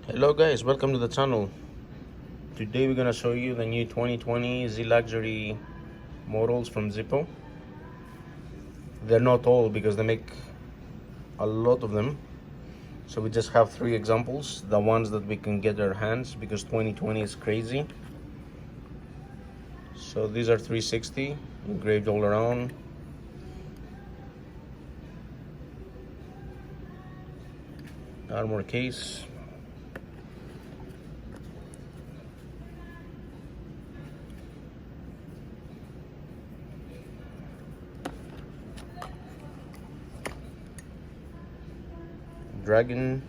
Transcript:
Hello guys, welcome to the channel. Today we're gonna show you the new 2020 Z Luxury models from Zippo. They're not all because they make a lot of them. So we just have 3 examples, the ones that we can get our hands because 2020 is crazy. So these are 360, engraved all around. Armor case. Dragon